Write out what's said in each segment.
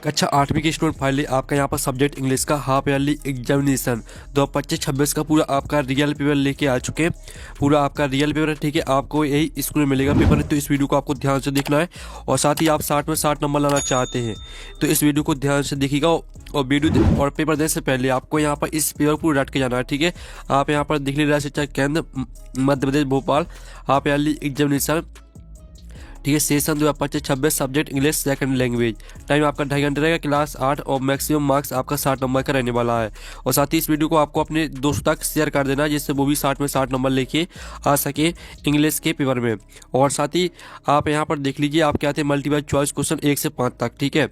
कक्षा 8वीं की स्टूडेंट फाइनली आपका यहाँ पर सब्जेक्ट इंग्लिश का हाफ ईयरली एग्जामिनेशन 2025-26 का पूरा आपका रियल पेपर लेके आ चुके हैं। पूरा आपका रियल पेपर है, ठीक है। आपको यही स्कूल में मिलेगा पेपर, तो इस वीडियो को आपको ध्यान से देखना है। और साथ ही आप 60 में 60 नंबर लाना चाहते हैं तो इस वीडियो को ध्यान से देखिएगा। और वीडियो और पेपर देने से पहले आपको यहाँ पर इस पेपर को रट के जाना है, ठीक है। आप यहाँ पर देख लीजिए शिक्षा केंद्र Madhya Pradesh Bhopal half yearly examination, ठीक है। Session 2025-26 subject English second language. Time आपका 2.5 घंटे रहेगा, क्लास 8 और मैक्सिमम मार्क्स आपका 60 नंबर का रहने वाला है। और साथ ही इस वीडियो को आपको अपने दोस्तों तक शेयर कर देना जिससे वो भी 60 में 60 नंबर लेके आ सके इंग्लिश के पेपर में। और साथ ही आप यहाँ पर देख लीजिए आप क्या थे मल्टीपल चॉइस क्वेश्चन 1 से 5 तक, ठीक है।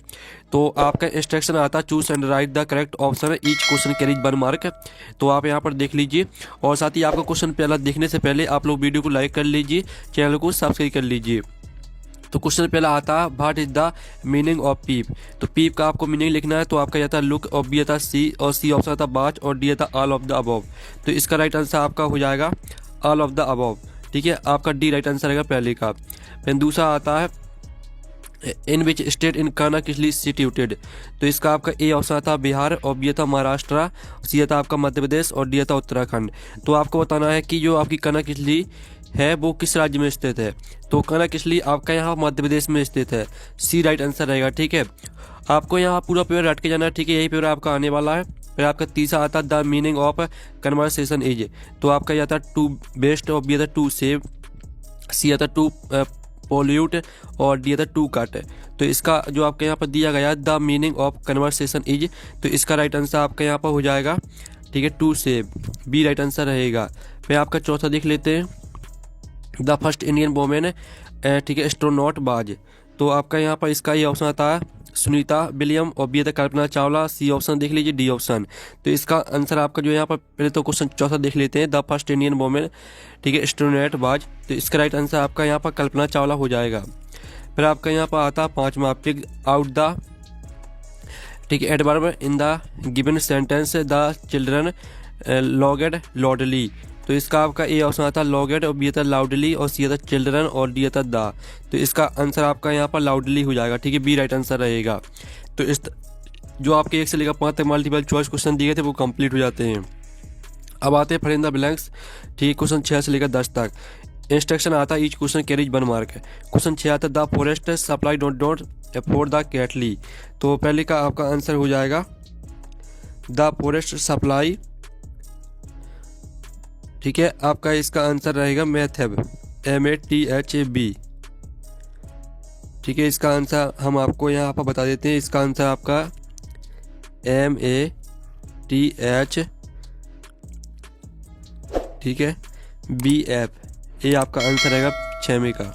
तो आपका इंस्ट्रक्शन आता है choose and right the correct option, each question carries 1 mark. तो आप यहाँ पर देख लीजिए। और साथ ही आपका क्वेश्चन पहला देखने से पहले आप लोग वीडियो को लाइक कर लीजिए, चैनल को सब्सक्राइब कर लीजिए। तो क्वेश्चन पहला आता है what is the meaning of peep. तो पीप का आपको मीनिंग लिखना है। तो आपका यह था लुक, और बी था सी, और सी ऑप्शन था बाच, और डी था ऑल ऑफ द अबव। तो इसका राइट आंसर आपका हो जाएगा ऑल ऑफ द अबव, ठीक है। आपका डी राइट आंसर रहेगा पहले का। फिर दूसरा आता है इन विच स्टेट इन कनकली सिचुएटेड। तो इसका आपका ए ऑप्शन था बिहार, और बी था महाराष्ट्र, सी था आपका मध्य प्रदेश, और डी था उत्तराखंड। तो आपको बताना है कि जो आपकी कनकली है वो किस राज्य में स्थित है। तो कनकली आपका यहाँ मध्य प्रदेश में स्थित है, सी राइट आंसर रहेगा, ठीक है। आपको यहाँ पूरा पेपर रट के जाना है, ठीक है। यही पेपर आपका आने वाला है। फिर आपका तीसरा आता the meaning of conversation is. तो आपका यह था टू बेस्ट, और बी था टू सेव, सी था टू पोल्यूट, और डी था टू कट। तो इसका जो आपके यहाँ पर दिया गया the meaning of conversation is, तो इसका राइट आंसर आपका यहाँ पर हो जाएगा, ठीक है, to save, be right answer रहेगा। फिर आपका चौथा देख लेते हैं द फर्स्ट इंडियन वोमेन, ठीक है, एस्ट्रोनॉट बाज। तो आपका यहाँ पर इसका ये ऑप्शन आता है सुनीता विलियम, और बी था कल्पना चावला, सी ऑप्शन देख लीजिए, डी ऑप्शन। तो इसका आंसर आपका जो यहाँ पर पहले तो क्वेश्चन चौथा देख लेते हैं द फर्स्ट इंडियन वोमेन, ठीक है, एस्ट्रोनॉट बाज। तो इसका राइट आंसर आपका यहाँ पर कल्पना चावला हो जाएगा। फिर आपका यहाँ पर आता है पाँचवा पिक आउट द, ठीक है, adverb in the given sentence the children laughed loudly. तो इसका आपका ए ऑप्शन आता है लॉगेड, और बी था लाउडली, और सी था चिल्ड्रन, और डी था द। तो इसका आंसर आपका यहाँ पर लाउडली हो जाएगा, ठीक है, बी राइट आंसर रहेगा। तो इस जो आपके 1 से लेकर 5 तक मल्टीपल चॉइस क्वेश्चन दिए थे वो कंप्लीट हो जाते हैं। अब आते हैं फिर इन द ब्लैंक्स, ठीक है, क्वेश्चन 6 से लेकर 10 तक। इंस्ट्रक्शन आता है each question carries 1 mark. Question 6 आता है the forest supply don't for the cattle. तो पहले का आपका आंसर हो जाएगा द फॉरेस्ट सप्लाई, ठीक है। आपका इसका आंसर रहेगा मैथब, MATHAB, ठीक है। इसका आंसर हम आपको यहाँ पर बता देते हैं। इसका आंसर आपका MATH, ठीक है, BF, ये आपका आंसर रहेगा 6वें का।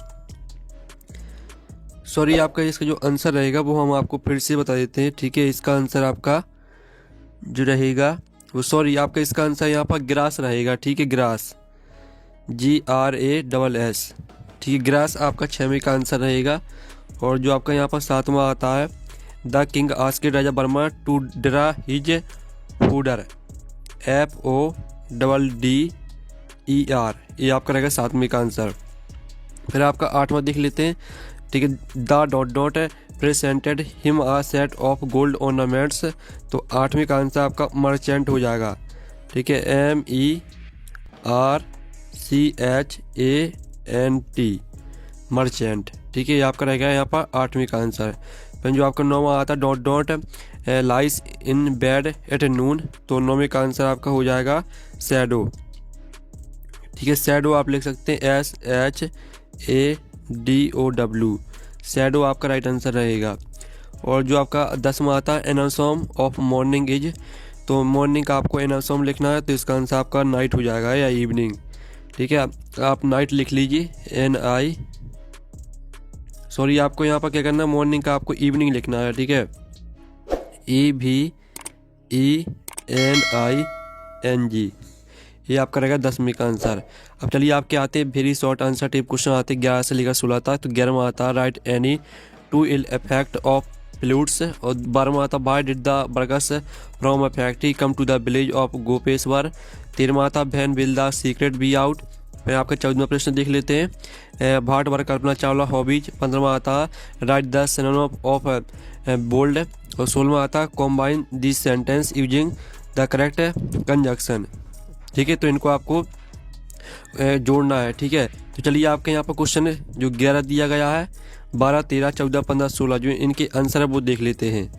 सॉरी, आपका इसका जो आंसर रहेगा वो हम आपको फिर से बता देते हैं, ठीक है। इसका आंसर आपका जो रहेगा वो, सॉरी, आपका इसका आंसर यहाँ पर ग्रास रहेगा, ठीक है, ग्रास, GRASS, ठीक है, ग्रास आपका 6वें का आंसर रहेगा। और जो आपका यहाँ पर 7वां आता है the king asked Raja Varma to draw his fodder, FODDER, ये आपका रहेगा 7वें का आंसर। फिर आपका 8वां देख लेते हैं, ठीक है, the daughter presented him a set of gold ornaments. तो 8वें का आंसर आपका मर्चेंट हो जाएगा, ठीक है, MERCHANT, मर्चेंट, ठीक है, ये आपका रहेगा यहाँ पर 8वें का आंसर। फिर जो आपका 9वां आता है daughter lies in bed at noon. तो 9वें का आंसर आपका हो जाएगा शैडो, ठीक है, शैडो आप लिख सकते हैं SHADOW, शैडो आपका राइट आंसर रहेगा। और जो आपका 10वां आता है एनासॉम ऑफ मॉर्निंग इज। तो मॉर्निंग का आपको एनासॉम लिखना है, तो इसका आंसर आपका नाइट हो जाएगा या इवनिंग, ठीक है। आप नाइट लिख लीजिए, NI, सॉरी, आपको यहाँ पर क्या करना है मॉर्निंग का आपको इवनिंग लिखना है, ठीक है, EVENING, ये आपका रहेगा 10वें का आंसर। अब चलिए आपके आते हैं very short answer type question आते हैं 11 से लेकर 16 तक। तो 11वां आता है write any two ill effect of floods, और 12वां आता why did the burgers from a factory come to the village of Gopeshwar. 13वां आता when will the secret be out. फिर आपका 14वां प्रश्न देख लेते हैं भाट वर कल्पना चावला हॉबीज। 15वां आता write the synonym of bold, और 16वां आता है combine this sentence using the correct conjunction. ठीक है, तो इनको आपको जोड़ना है। ठीक है, तो चलिए आपके यहाँ पर क्वेश्चन जो 11 दिया गया है, 12, 13, 14, 15, 16 जो इनके आंसर है वो देख लेते हैं।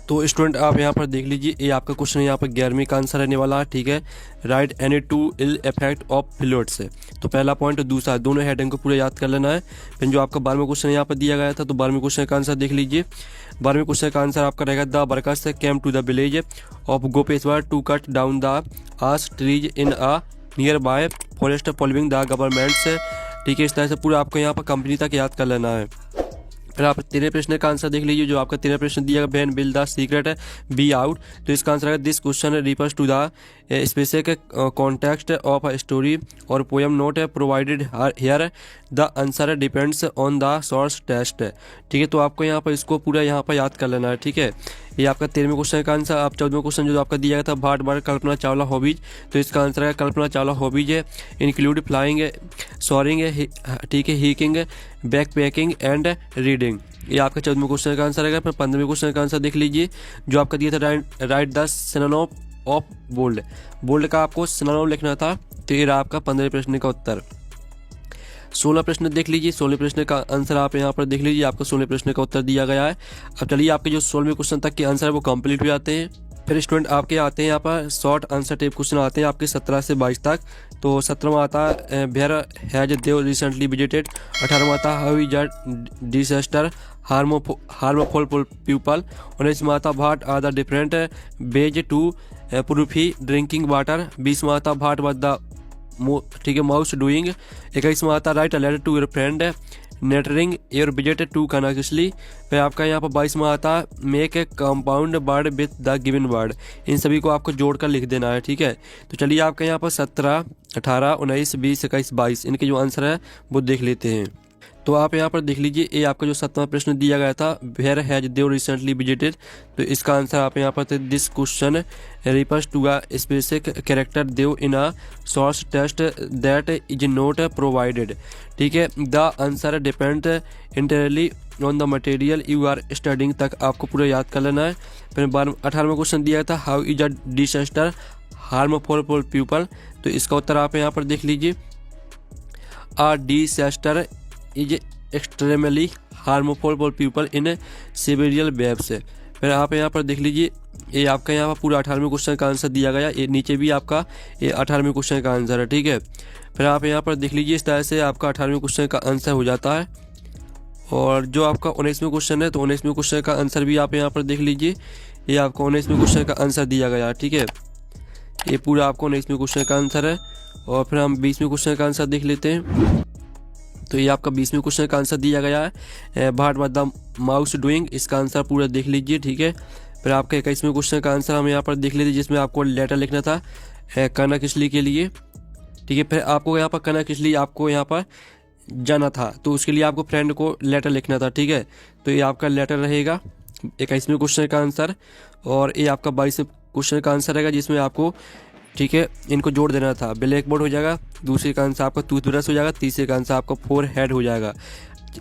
तो स्टूडेंट आप यहाँ पर देख लीजिए, ये आपका क्वेश्चन यहाँ पर 11वीं का आंसर रहने वाला है। ठीक है, write any two ill effect of fluids है। तो पहला पॉइंट और दूसरा दोनों हेडिंग को पूरा याद कर लेना है। फिर जो आपका 12वां क्वेश्चन यहाँ पर दिया गया था, तो 12वें क्वेश्चन का आंसर देख लीजिए। 12वें क्वेश्चन का आंसर आपका रहेगा the workers came to the village of Gopeshwar to cut down the ash trees in a nearby forest following the government's. ठीक है, इस तरह से पूरा आपको यहाँ पर कंपनी तक याद कर लेना है। फिर आप 13 प्रश्न का आंसर देख लीजिए। जो आपका 13 प्रश्न दिया गया, when will the secret be out. तो इसका आंसर है this question refers to the specific context of a story और poem not provided here. The answer depends on the source text. ठीक है, तो आपको यहाँ पर इसको पूरा यहाँ पर याद कर लेना है। ठीक है, ये आपका 13वें क्वेश्चन का आंसर। आप 14वें क्वेश्चन जो आपका दिया गया था, भाट बार कल्पना चावला हॉबीज। तो इसका आंसर है कल्पना चावला हॉबीज है इंक्लूड फ्लाइंग, सोअरिंग, ठीक है, हिकिंग, बैक पैकिंग एंड रीडिंग। ये आपका 14वें क्वेश्चन का आंसर है। फिर 15वें क्वेश्चन का आंसर देख लीजिए। जो आपका दिया था write the synonym of bold. Bold का आपको सिनोनिम लिखना था। तो ये रहा आपका 15वें प्रश्न का उत्तर। 16 प्रश्न देख लीजिए। 16 प्रश्न का आंसर आप यहाँ पर देख लीजिए। आपको 16 प्रश्न का उत्तर दिया गया है। अब चलिए आपके जो 16वें क्वेश्चन तक के आंसर है वो कंप्लीट हो जाते हैं। फिर स्टूडेंट आपके आते हैं यहाँ पर शॉर्ट आंसर टाइप क्वेश्चन आते हैं आपके 17 से 22 तक। तो 17वां आता है where has Dev recently visited. 18वां आता है how is a disaster harmful people. 19वां आता what are the different ways to purify drinking water. 20वां आता व्हाट वाज द ठीक है माउस डूइंग। 21वां आता write a letter to your friend narrating your visit to कनाकिसली। फिर आपका यहाँ पर 22वां आता make a compound word with the given word. इन सभी को आपको जोड़कर लिख देना है। ठीक है, तो चलिए आपके यहाँ पर 17, 18, 19, 20, 21, 22 इनके जो आंसर है वो देख लेते हैं। तो आप यहाँ पर देख लीजिए, ये आपका जो 7वां प्रश्न दिया गया था where has Dev recently visited. तो इसका आंसर आप यहाँ पर this question refers to a specific character Dev in a source test that is not provided. ठीक है, the answer depend entirely on the material you are studying तक आपको पूरा याद कर लेना है। फिर 18वां क्वेश्चन दिया था how is a disaster harmful for people. तो इसका उत्तर आप यहाँ पर देख लीजिए, a disaster is extremely harmful for people in civilian webs. फिर आप यहाँ पर देख लीजिए, ये आपका यहाँ पर पूरा 18वें क्वेश्चन का आंसर दिया गया। ये नीचे भी आपका ये 18वें क्वेश्चन का आंसर है। ठीक है, फिर आप यहाँ पर देख लीजिए, इस तरह से आपका 18वें क्वेश्चन का आंसर हो जाता है। और जो आपका 19वें क्वेश्चन है, तो 19वें क्वेश्चन का आंसर भी आप यहाँ पर देख लीजिए। ये आपको 19वें क्वेश्चन का आंसर दिया गया है। ठीक है, ये पूरा आपको 19वें क्वेश्चन का आंसर है। और फिर हम 20वें क्वेश्चन का आंसर देख लेते हैं। तो ये आपका 20वें क्वेश्चन का आंसर दिया गया है what was the mouse doing. इसका आंसर पूरा देख लीजिए। ठीक है, फिर आपका 21वें क्वेश्चन का आंसर हम यहाँ पर देख लेते हैं, जिसमें आपको लेटर लिखना था कनाकिसली के लिए। ठीक है, फिर आपको यहाँ पर कनाकिसली आपको यहाँ पर जाना था, तो उसके लिए आपको फ्रेंड को लेटर लिखना था। ठीक है, तो ये आपका लेटर रहेगा 21वें क्वेश्चन का आंसर। और ये आपका 22वें क्वेश्चन का आंसर रहेगा, जिसमें आपको ठीक है इनको जोड़ देना था। ब्लैक बोर्ड हो जाएगा, दूसरे का आंसर आपका टूथब्रश हो जाएगा, तीसरे का आंसर आपका फोर हेड हो जाएगा।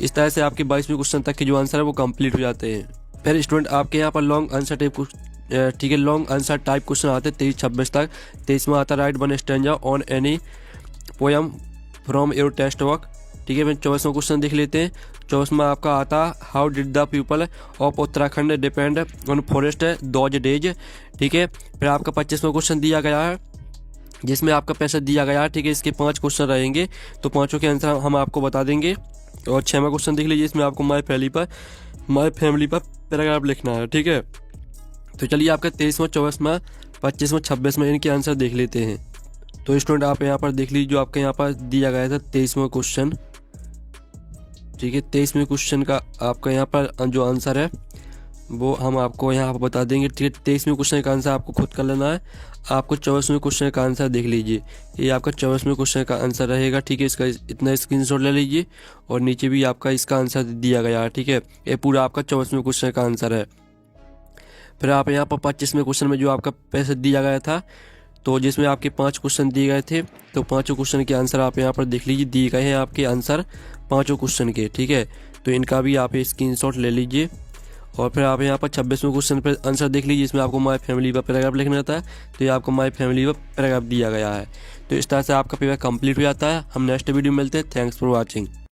इस तरह से आपके 22वें क्वेश्चन तक के जो आंसर है वो कंप्लीट हो जाते हैं। फिर स्टूडेंट आपके यहाँ पर लॉन्ग आंसर टाइप ठीक है लॉन्ग आंसर टाइप क्वेश्चन आते हैं 23-26 तक। 23वां आता right one stanza on any poem from your text work. ठीक है, फिर 24वां क्वेश्चन देख लेते हैं। 24वां आपका आता how did the people of Uttarakhand depend on forest those days. ठीक है, फिर आपका 25वां क्वेश्चन दिया गया है, जिसमें आपका पैसा दिया गया है। ठीक है, इसके 5 क्वेश्चन रहेंगे, तो पांचों के आंसर हम आपको बता देंगे। और 6वां क्वेश्चन देख लीजिए, इसमें आपको माय फैमिली पर पैराग्राफ लिखना है। ठीक है, तो चलिए आपका 23वां, 24वां, 25वां, 26वां इनके आंसर देख लेते हैं। तो स्टूडेंट आप यहाँ पर देख लीजिए, जो आपके यहाँ पर दिया गया था 23वां क्वेश्चन। ठीक है, 23वें क्वेश्चन का आपका यहाँ पर जो आंसर है वो हम आपको यहाँ पर बता देंगे। ठीक है, 23वें क्वेश्चन का आंसर आपको खुद कर लेना है। आपको 24वें क्वेश्चन का आंसर देख लीजिए, ये आपका 24वें क्वेश्चन का आंसर रहेगा। ठीक है, इसका इतना स्क्रीनशॉट ले लीजिए और नीचे भी आपका इसका आंसर दिया गया है। ठीक है, ये पूरा आपका 24वें क्वेश्चन का आंसर है। फिर आप यहाँ पर 25वें क्वेश्चन में जो आपका पैसा दिया गया था, तो जिसमें आपके 5 क्वेश्चन दिए गए थे, तो 5 क्वेश्चन के आंसर आप यहाँ पर देख लीजिए, दिए गए हैं आपके आंसर 5 क्वेश्चन के। ठीक है, तो इनका भी आप स्क्रीनशॉट ले लीजिए और फिर आप यहाँ पर 26वें क्वेश्चन पर आंसर देख लीजिए, इसमें आपको माई फैमिली व पैराग्राफ लिखना रहता है, तो ये आपको माई फैमिली व पैराग्राफ दिया गया है। तो इस तरह से आपका पेपर कंप्लीट हो जाता है। हम नेक्स्ट वीडियो में मिलते हैं। Thanks for watching.